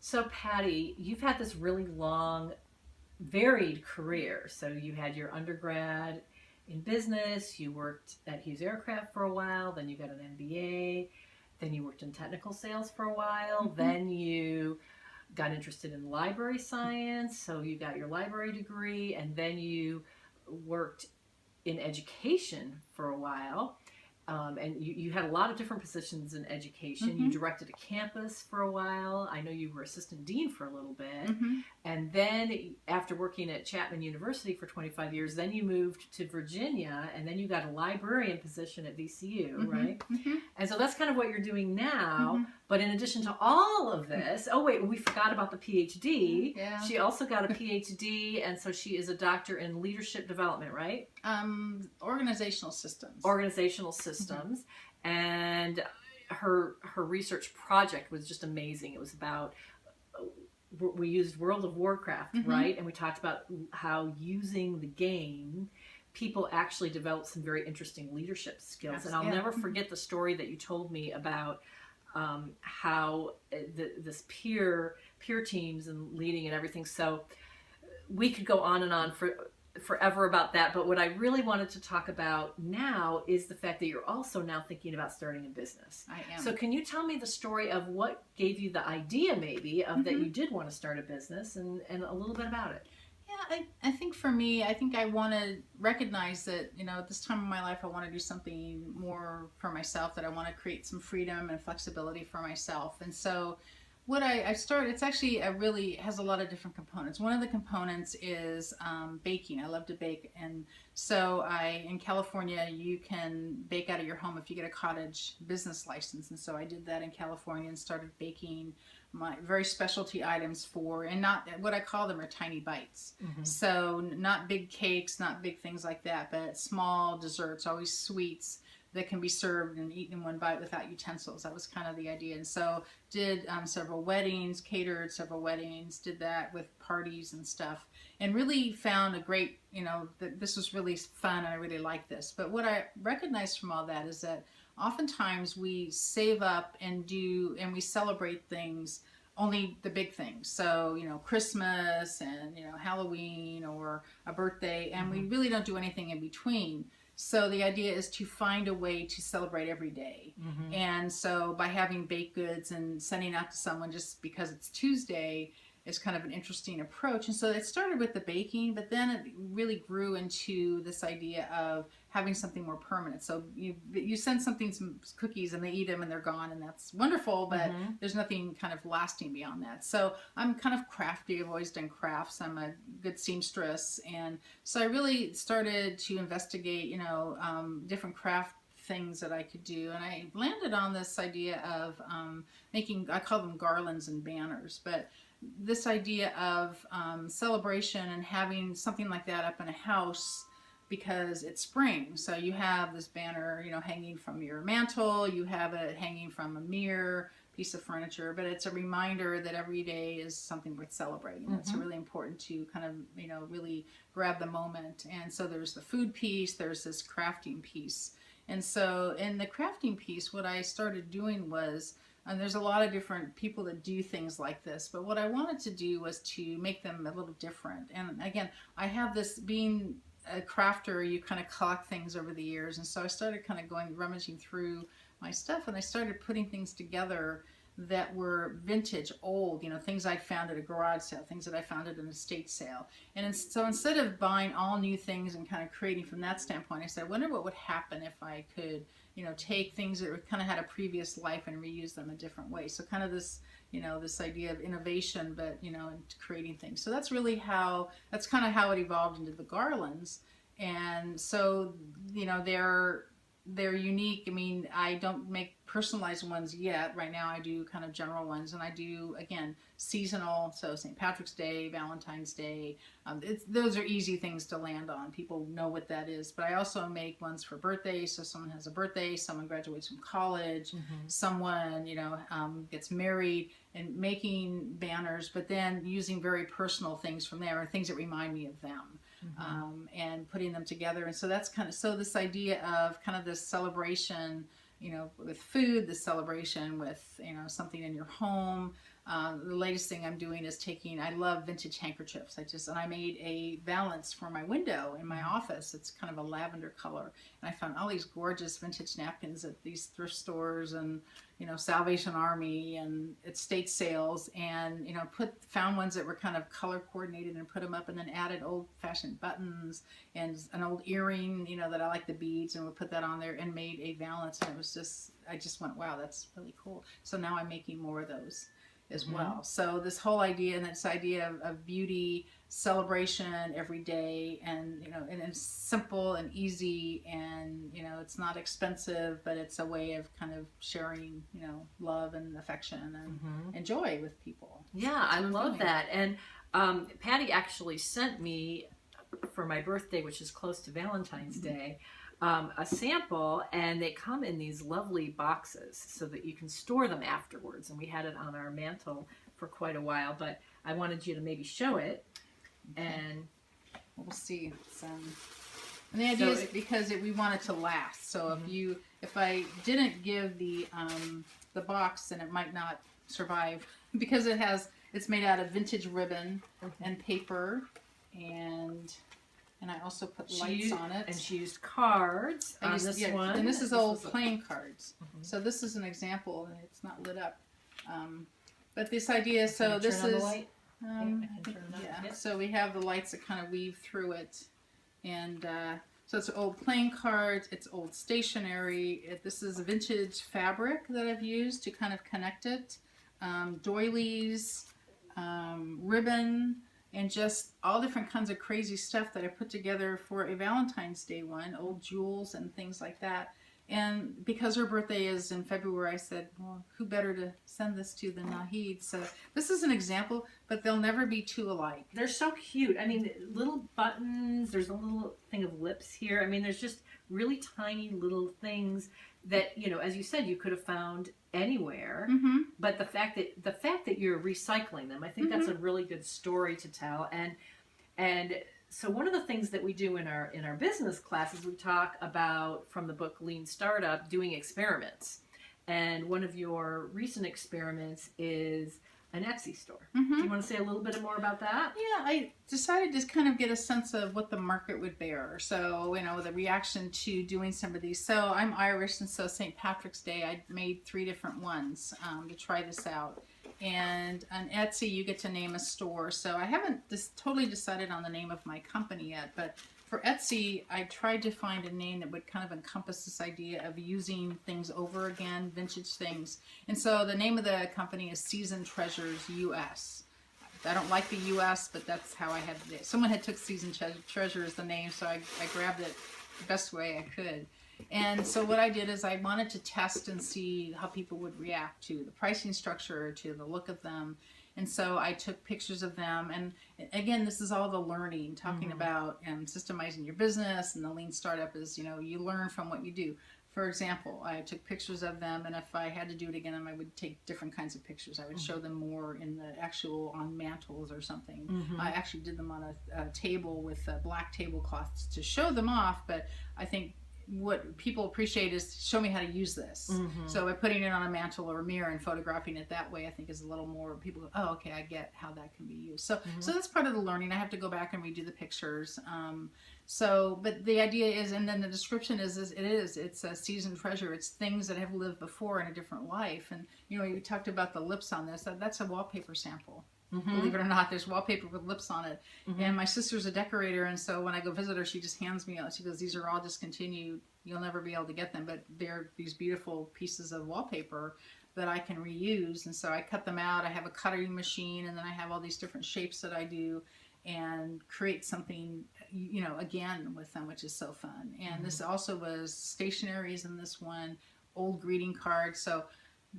So, Patty, you've had this really long, varied career. So, you had your undergrad in business, you worked at Hughes Aircraft for a while, then you got an MBA, then you worked in technical sales for a while, Hmm. then you got interested in library science, so you got your library degree, and then you worked in education for a while. And you had a lot of different positions in education. You Hmm. directed a campus for a while. I know you were assistant dean for a little bit. Hmm. And then after working at Chapman University for 25 years, then you moved to Virginia and then you got a librarian position at VCU, Hmm. right? Hmm. And so that's kind of what you're doing now. Hmm. But in addition to all of this, oh, wait, we forgot about the PhD. Yeah. She also got a PhD, and so she is a doctor in leadership development, right? Organizational systems. Organizational Hmm. systems. And her research project was just amazing. It was about we used World of Warcraft, Hmm. right? And we talked about how using the game people actually develop some very interesting leadership skills. And I'll Yeah. never forget the story that you told me about how this peer teams and leading and everything. So we could go on and on for forever about that. But what I really wanted to talk about now is the fact that you're also now thinking about starting a business. I So am. can you tell me the story of what gave you the idea maybe of that Hmm. you did want to start a business and a little bit about it? Yeah, I think for me, I think I want to recognize that, at this time of my life, I want to do something more for myself, that I want to create some freedom and flexibility for myself. And so what I started, it's actually a really has a lot of different components. One of the components is baking. I love to bake. And so in California, you can bake out of your home if you get a cottage business license. And so I did that in California and started baking my very specialty items for, and not what I call them are tiny bites. Mm-hmm. So not big cakes, not big things like that, but small desserts, always sweets that can be served and eaten in one bite without utensils. That was kind of the idea. And so did several weddings, catered several weddings, did that with parties and stuff, and really found a great, that this was really fun and I really like this. But what I recognized from all that is that oftentimes we save up and we celebrate things, only the big things. So, Christmas and, Halloween or a birthday, and we Mm-hmm. really don't do anything in between. So the idea is to find a way to celebrate every day. Mm-hmm. And so by having baked goods and sending out to someone just because it's Tuesday is kind of an interesting approach. And so it started with the baking, but then it really grew into this idea of having something more permanent. So you send something, some cookies, and they eat them and they're gone, and that's wonderful, but Mm-hmm. there's nothing kind of lasting beyond that. So I'm kind of crafty. I've always done crafts. I'm a good seamstress, and so I really started to investigate, different craft things that I could do, and I landed on this idea of making, I call them garlands and banners, but this idea of celebration and having something like that up in a house because it's spring. So you have this banner, hanging from your mantle, you have it hanging from a mirror, piece of furniture, but it's a reminder that every day is something worth celebrating. It's Mm-hmm. really important to kind of, really grab the moment. And so there's the food piece, there's this crafting piece. And so in the crafting piece, what I started doing was, and there's a lot of different people that do things like this, but what I wanted to do was to make them a little different. And again, I have this, being a crafter, you kind of collect things over the years. And so I started kind of going, rummaging through my stuff, and I started putting things together that were vintage, old, things I found at a garage sale, things that I found at an estate sale. And so instead of buying all new things and kind of creating from that standpoint, I said, I wonder what would happen if I could, take things that kind of had a previous life and reuse them a different way. So kind of this, this idea of innovation, but, and creating things. So that's kind of how it evolved into the garlands. And so, they're unique. I mean, I don't make personalized ones yet. Right now, I do kind of general ones, and I do, again, seasonal. So St. Patrick's Day, Valentine's Day. Those are easy things to land on. People know what that is. But I also make ones for birthdays. So someone has a birthday, someone graduates from college, Mm-hmm. someone gets married, and making banners, but then using very personal things from there, or things that remind me of them, Mm-hmm. and putting them together. And so that's kind of, so this idea of kind of this celebration, with food, this celebration with, something in your home, The latest thing I'm doing is I love vintage handkerchiefs. And I made a valance for my window in my office. It's kind of a lavender color. And I found all these gorgeous vintage napkins at these thrift stores and, Salvation Army and estate sales, and, found ones that were kind of color coordinated and put them up, and then added old fashioned buttons and an old earring, that I like the beads, and would put that on there and made a valance. And I just went, wow, that's really cool. So now I'm making more of those as well. So this whole idea, and this idea of beauty, celebration every day, and and it's simple and easy, and it's not expensive, but it's a way of kind of sharing love and affection and joy with people. Yeah, I love that. And Patty actually sent me for my birthday, which is close to Valentine's Day, a sample, and they come in these lovely boxes so that you can store them afterwards. And we had it on our mantle for quite a while, but I wanted you to maybe show it. And we'll see. And the idea is because we want it to last. So if I didn't give the box, then it might not survive because it's made out of vintage ribbon and paper, and I also put lights on it. And she used cards on this one. And this is old playing cards. So this is an example, and it's not lit up. But this idea, so this is... So we have the lights that kind of weave through it. And so it's old playing cards, it's old stationery. This is vintage fabric that I've used to kind of connect it. Doilies, ribbon, and just all different kinds of crazy stuff that I put together for a Valentine's Day one, old jewels and things like that. And because her birthday is in February, I said, well, who better to send this to than Nahid? So this is an example, but they'll never be two alike. They're so cute. I mean, little buttons, there's a little thing of lips here. I mean, there's just really tiny little things that, as you said, you could have found anywhere. But the fact that you're recycling them, I think that's a really good story to tell. And so one of the things that we do in our business classes, we talk about, from the book Lean Startup, doing experiments. And one of your recent experiments is an Etsy store. Do you want to say a little bit more about that? Yeah, I decided to kind of get a sense of what the market would bear. So, the reaction to doing some of these. So I'm Irish, and so St. Patrick's Day, I made 3 different ones to try this out. And on Etsy, you get to name a store. So I haven't totally decided on the name of my company yet, but for Etsy, I tried to find a name that would kind of encompass this idea of using things over again, vintage things. And so the name of the company is Seasoned Treasures US. I don't like the US, but that's how I had it. Someone had took Seasoned Treasure as the name, so I grabbed it the best way I could. And so what I did is I wanted to test and see how people would react to the pricing structure, to the look of them. And so I took pictures of them. And again, this is all the learning, talking about systemizing your business. And the Lean Startup is, you learn from what you do. For example, I took pictures of them, and if I had to do it again, I would take different kinds of pictures. I would show them more in the actual, on mantles or something. I actually did them on a table with black tablecloths to show them off, but I think what people appreciate is, show me how to use this. So by putting it on a mantle or a mirror and photographing it that way, I think is a little more, people go, oh, okay, I get how that can be used. So that's part of the learning. I have to go back and redo the pictures. But the idea is, and then the description is it's a seasoned treasure. It's things that have lived before in a different life. And, you talked about the lips on this. That's a wallpaper sample. Believe it or not, there's wallpaper with lips on it. And my sister's a decorator, and so when I go visit her, she just hands me, she goes, these are all discontinued. You'll never be able to get them, but they're these beautiful pieces of wallpaper that I can reuse. And so I cut them out. I have a cutting machine, and then I have all these different shapes that I do and create something, again with them, which is so fun. And this also was stationaries in this one, old greeting cards. So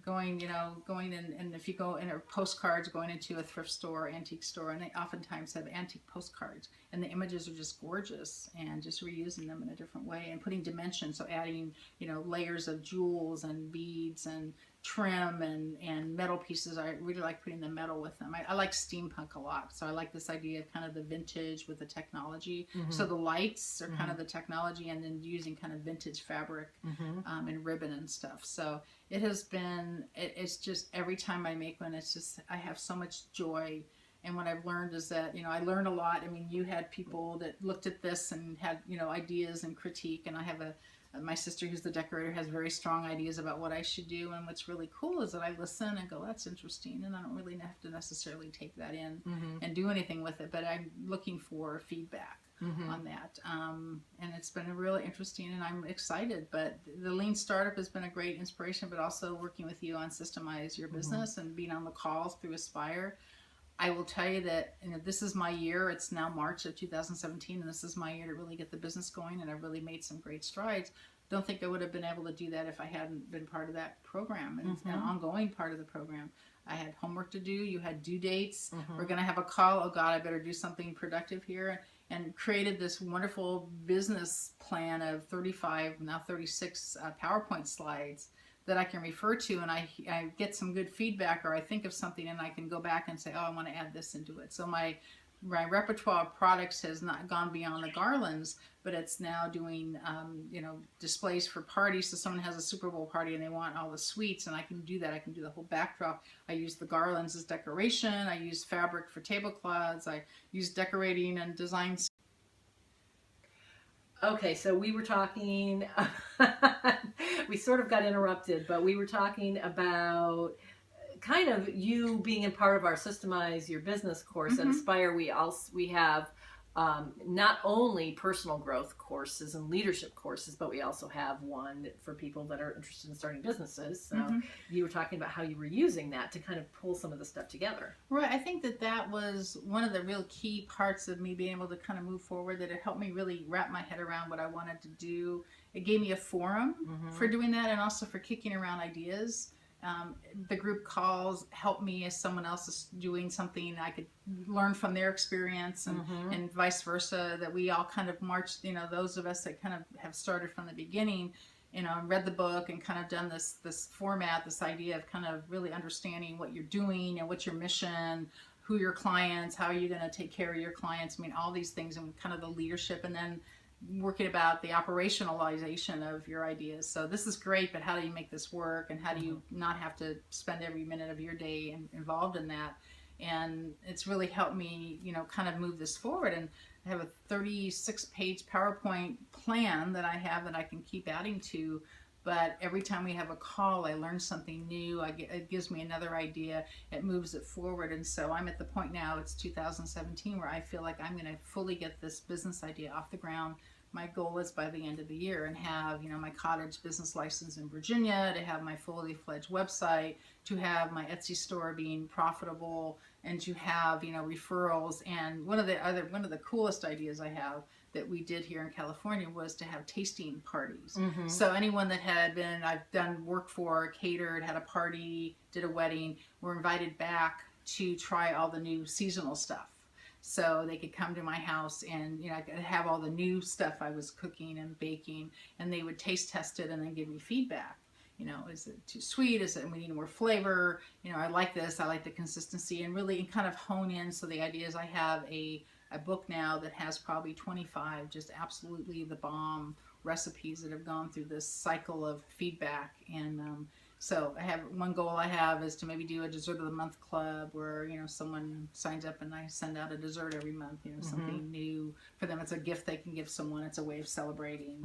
going in, and if you go in, or postcards, going into a thrift store, antique store, and they oftentimes have antique postcards, and the images are just gorgeous, and just reusing them in a different way and putting dimension, so adding layers of jewels and beads and trim and metal pieces. I really like putting the metal with them. I like steampunk a lot. So I like this idea of kind of the vintage with the technology. So the lights are kind of the technology, and then using kind of vintage fabric and ribbon and stuff. So it has been, it's just every time I make one, it's just, I have so much joy. And what I've learned is that, I learn a lot. I mean, you had people that looked at this and had, ideas and critique. And I have my sister who's the decorator has very strong ideas about what I should do. And what's really cool is that I listen and go, that's interesting. And I don't really have to necessarily take that in and do anything with it, but I'm looking for feedback on that. And it's been really interesting, and I'm excited. But the Lean Startup has been a great inspiration, but also working with you on Systemize Your Business and being on the calls through Aspire. I will tell you that this is my year. It's now March of 2017, and this is my year to really get the business going, and I've really made some great strides. Don't think I would have been able to do that if I hadn't been part of that program and an ongoing part of the program. I had homework to do. You had due dates. We're going to have a call. Oh, God, I better do something productive here. And created this wonderful business plan of 35, now 36 PowerPoint slides that I can refer to, and I get some good feedback, or I think of something and I can go back and say, oh, I want to add this into it. So my repertoire of products has not gone beyond the garlands, but it's now doing, displays for parties. So someone has a Super Bowl party and they want all the sweets, and I can do that. I can do the whole backdrop. I use the garlands as decoration. I use fabric for tablecloths. I use decorating and design. Okay, so we were talking, we sort of got interrupted, but we were talking about kind of you being a part of our Systemize Your Business course at Aspire. We have not only personal growth courses and leadership courses, but we also have one for people that are interested in starting businesses. So you were talking about how you were using that to kind of pull some of the stuff together. Right. I think that was one of the real key parts of me being able to kind of move forward, that it helped me really wrap my head around what I wanted to do. It gave me a forum for doing that, and also for kicking around ideas. The group calls help me as someone else is doing something. I could learn from their experience, and vice versa, that we all kind of marched, those of us that kind of have started from the beginning, and read the book and kind of done this format, this idea of kind of really understanding what you're doing and what's your mission, who your clients, how are you going to take care of your clients. I mean, all these things, and kind of the leadership, and then working about the operationalization of your ideas. So this is great, but how do you make this work, and how do you not have to spend every minute of your day involved in that? And it's really helped me, kind of move this forward. And I have a 36-page PowerPoint plan that I can keep adding to. But every time we have a call, I learn something new. It gives me another idea. It moves it forward. And so I'm at the point now, it's 2017, where I feel like I'm going to fully get this business idea off the ground. My goal is by the end of the year, and have, my cottage business license in Virginia, to have my fully fledged website, to have my Etsy store being profitable, and to have, referrals. And one of the coolest ideas I have that we did here in California was to have tasting parties. So anyone that I've done work for, catered, had a party, did a wedding, were invited back to try all the new seasonal stuff. So they could come to my house, and I could have all the new stuff I was cooking and baking, and they would taste test it and then give me feedback. Is it too sweet? Is it, we need more flavor? I like this, I like the consistency, and really kind of hone in. So the idea is I have a book now that has probably 25 just absolutely the bomb recipes that have gone through this cycle of feedback. And so I have one goal I have is to maybe do a dessert of the month club, where someone signs up and I send out a dessert every month, something new for them. It's a gift they can give someone. It's a way of celebrating,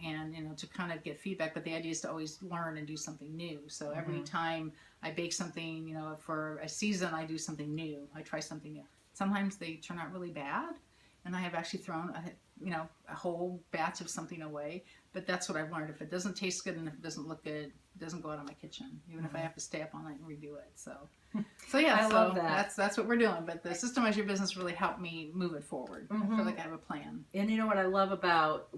and to kind of get feedback. But the idea is to always learn and do something new. So every time I bake something, for a season, I do something new. I try something new. Sometimes they turn out really bad, and I have actually thrown a whole batch of something away. But that's what I've learned. If it doesn't taste good and if it doesn't look good, it doesn't go out of my kitchen, even if I have to stay up all night and redo it. So yeah, I love that. That's what we're doing. But the Systemize Your Business really helped me move it forward. I feel like I have a plan. And you know what I love about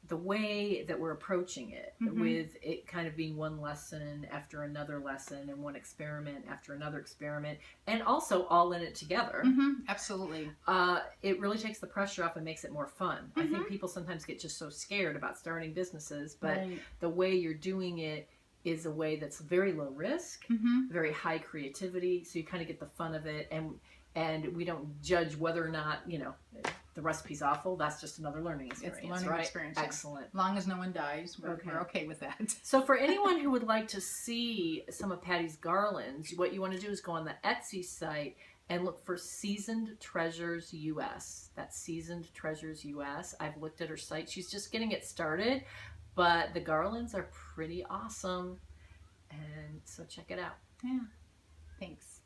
the way that we're approaching it, with it kind of being one lesson after another lesson, and one experiment after another experiment, and also all in it together. Absolutely. It really takes the pressure off and makes it more fun. I think people sometimes get just so scared about starting businesses, but the way you're doing it, is a way that's very low risk, Mm-hmm. very high creativity. So you kind of get the fun of it, and we don't judge whether or not, you know, the recipe's awful. That's just another learning experience. It's a learning right? experience. Yeah. Excellent. As long as no one dies, we're Okay. we're okay with that. So for anyone who would like to see some of Pattie's garlands, what you want to do is go on the Etsy site and look for Seasoned Treasures US. That's Seasoned Treasures US. I've looked at her site. She's just getting it started, but the garlands are pretty awesome. And so check it out. Yeah. Thanks.